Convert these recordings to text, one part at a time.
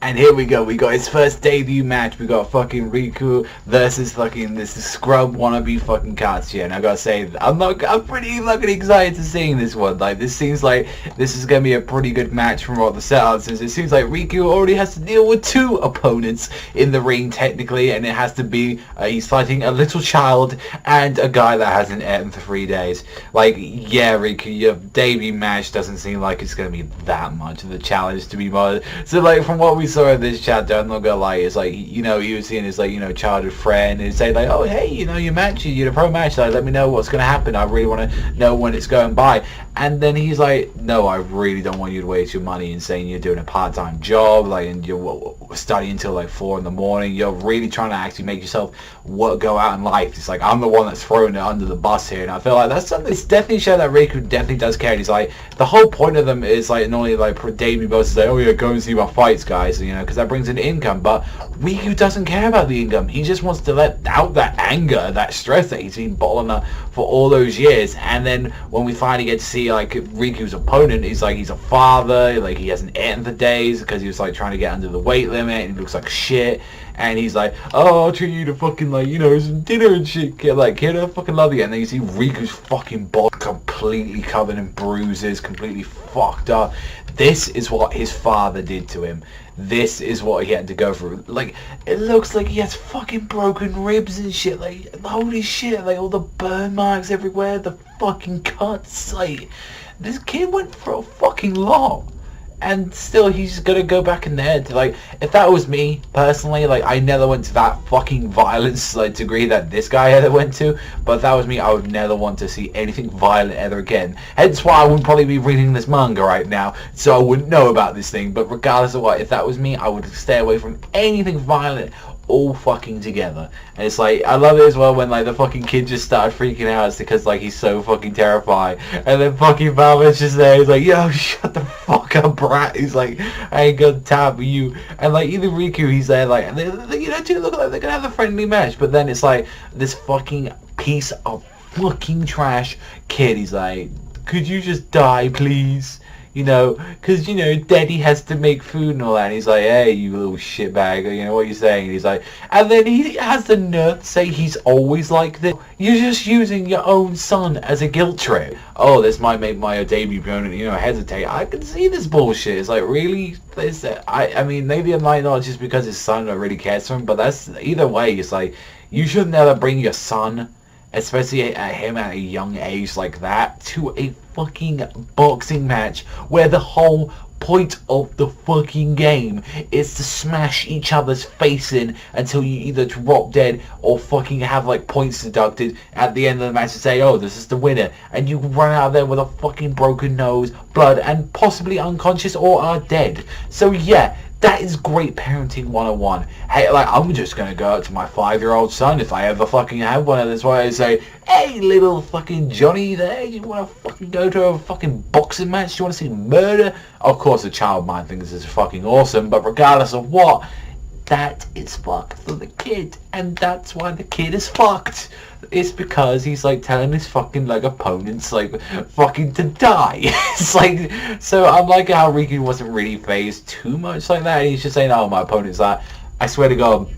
And here we go, we got his first debut match. We got fucking Riku versus fucking this scrub wannabe fucking Katsuya. And I gotta say, I'm pretty fucking excited to seeing this one. Like, this seems like this is gonna be a pretty good match from what the setup, since it seems like Riku already has to deal with 2 opponents in the ring technically, and it has to be he's fighting a little child and a guy that hasn't eaten for 3 days. Like, yeah, Riku, your debut match doesn't seem like it's gonna be that much of a challenge, to be honest. So like, from what we saw in this chapter, I'm not gonna lie, it's like, you know, he was seeing his, like, you know, childhood friend and say like, oh hey, you know, your match, you're a pro match, like, let me know what's gonna happen, I really want to know when it's going by. And then he's like, no, I really don't want you to waste your money in saying you're doing a part-time job, like, and you're studying until like 4 in the morning. You're really trying to actually make yourself go out in life. It's like, I'm the one that's throwing it under the bus here, and I feel like that's something. It's definitely show that Riku definitely does care. He's like, the whole point of them is like, normally like debut bosses say, oh yeah, go and see my fights, guys, you know, because that brings in income. But Riku doesn't care about the income. He just wants to let out that anger, that stress that he's been bottling up for all those years. And then when we finally get to see like Riku's opponent, he's like, he's a father, like he hasn't eaten for days because he was like trying to get under the weight limit and he looks like shit. And he's like, oh, I'll treat you to fucking, like, you know, some dinner and shit, kid. Like, kid, I fucking love you. And then you see Riku's fucking body completely covered in bruises, completely fucked up. This is what his father did to him. This is what he had to go through. Like, it looks like he has fucking broken ribs and shit. Like, holy shit, like, all the burn marks everywhere, the fucking cuts. Like, this kid went for a fucking lot. And still, he's gonna go back in there to, like, if that was me, personally, like, I never went to that fucking violence, like, degree that this guy ever went to, but if that was me, I would never want to see anything violent ever again. Hence why I wouldn't probably be reading this manga right now, so I wouldn't know about this thing, but regardless of what, if that was me, I would stay away from anything violent all fucking together. And it's like, I love it as well when like the fucking kid just started freaking out. It's because like he's so fucking terrified, and then fucking Valve's just there, he's like, yo, shut the fuck up, brat. He's like, I ain't got time for you. And like, even Riku, he's there like, and they, you know, two look like they're gonna have a friendly match, but then it's like this fucking piece of fucking trash kid, he's like, could you just die, please? You know, because, you know, daddy has to make food and all that. And he's like, hey, you little shitbag, you know, what are you saying? And he's like, and then he has the nerve to say he's always like this. You're just using your own son as a guilt trip. Oh, this might make my debut opponent, you know, hesitate. I can see this bullshit. It's like, really? I mean, maybe it might not just because his son really cares for him, but that's, either way, it's like, you should never bring your son, especially at him at a young age like that, to a fucking boxing match where the whole point of the fucking game is to smash each other's face in until you either drop dead or fucking have like points deducted at the end of the match to say, oh, this is the winner, and you run out of there with a fucking broken nose, blood, and possibly unconscious or are dead. So yeah, that is great parenting 101. Hey, like, I'm just gonna go out to my 5-year-old son if I ever fucking have one, and that's why I say, hey, little fucking Johnny there, you wanna fucking go to a fucking boxing match? Do you wanna see murder? Of course, the child mind thinks this is fucking awesome, but regardless of what, that is fucked for the kid, and that's why the kid is fucked. It's because he's like telling his fucking like opponents like fucking to die. It's like, so I'm like how Riku wasn't really phased too much like that. He's just saying, oh, my opponent's that. I swear to God,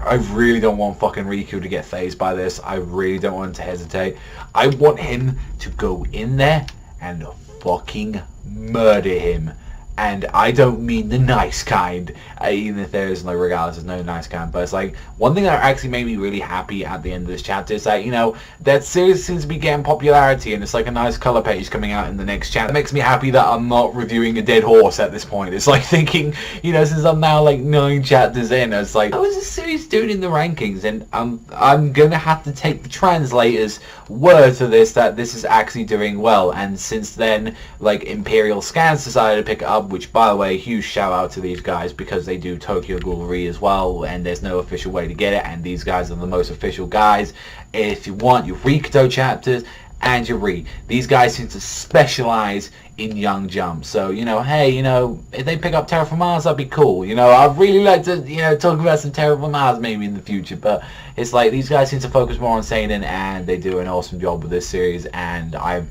I really don't want fucking Riku to get phased by this. I really don't want him to hesitate. I want him to go in there and fucking murder him. And I don't mean the nice kind, even if there is, like, regardless, there's no nice kind, but it's like, one thing that actually made me really happy at the end of this chapter is that, you know, that series seems to be getting popularity, and it's like a nice colour page coming out in the next chapter. It makes me happy that I'm not reviewing a dead horse at this point. It's like thinking, you know, since I'm now like 9 chapters in, it's like, how is this series doing in the rankings? And I'm gonna have to take the translator's word to this, that this is actually doing well. And since then, like, Imperial Scans decided to pick it up, which, by the way, huge shout out to these guys because they do Tokyo Ghoul as well, and there's no official way to get it, and these guys are the most official guys. If you want your Rikudo chapters and your these guys seem to specialize in Young Jump. So, you know, hey, you know, if they pick up Terror from Mars, that'd be cool. You know, I'd really like to, you know, talk about some Terror from Mars maybe in the future, but it's like these guys seem to focus more on Seinen, and they do an awesome job with this series, and I'm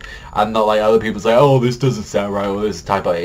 not like other people say, oh, this doesn't sound right, or this type of,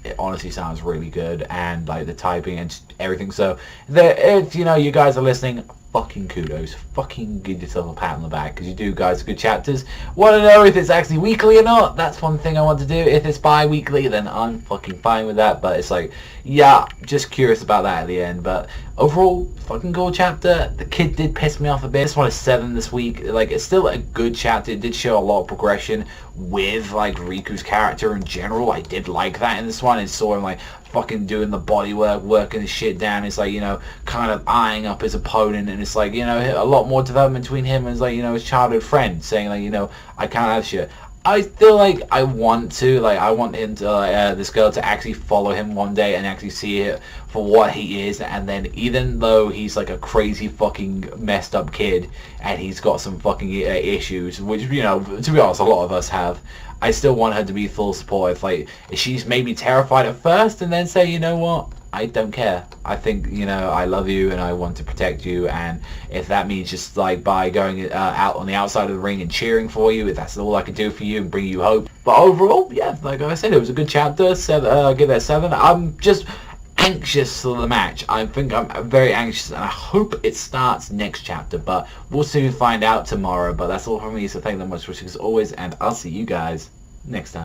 it honestly sounds really good, and like the typing and just everything. So if you know you guys are listening, fucking kudos, fucking give yourself a pat on the back, because you do guys good chapters. Want to know if it's actually weekly or not? That's one thing I want to do. If it's bi-weekly, then I'm fucking fine with that, but it's like, yeah, just curious about that at the end. But overall, fucking cool chapter. The kid did piss me off a bit. This one is 7 this week. Like, it's still a good chapter. It did show a lot of progression with like Riku's character in general. I did like that in this one. It saw him like fucking doing the body work, working his shit down. It's like, you know, kind of eyeing up his opponent, and it's like, you know, a lot more development between him and, like, you know, his childhood friend, saying like, you know, I can't have shit. I feel like I want him to, this girl to actually follow him one day and actually see it for what he is, and then even though he's like a crazy fucking messed up kid and he's got some fucking issues, which, you know, to be honest, a lot of us have, I still want her to be full supportive. Like, she's maybe terrified at first and then say, you know what, I don't care. I think, you know, I love you and I want to protect you, and if that means just like by going out on the outside of the ring and cheering for you, if that's all I can do for you and bring you hope. But overall, yeah, like I said, it was a good chapter. Give it a 7. I'm just anxious for the match. I think I'm very anxious, and I hope it starts next chapter, but we'll soon find out tomorrow. But that's all from me, so thank you very much for watching as always, and I'll see you guys next time.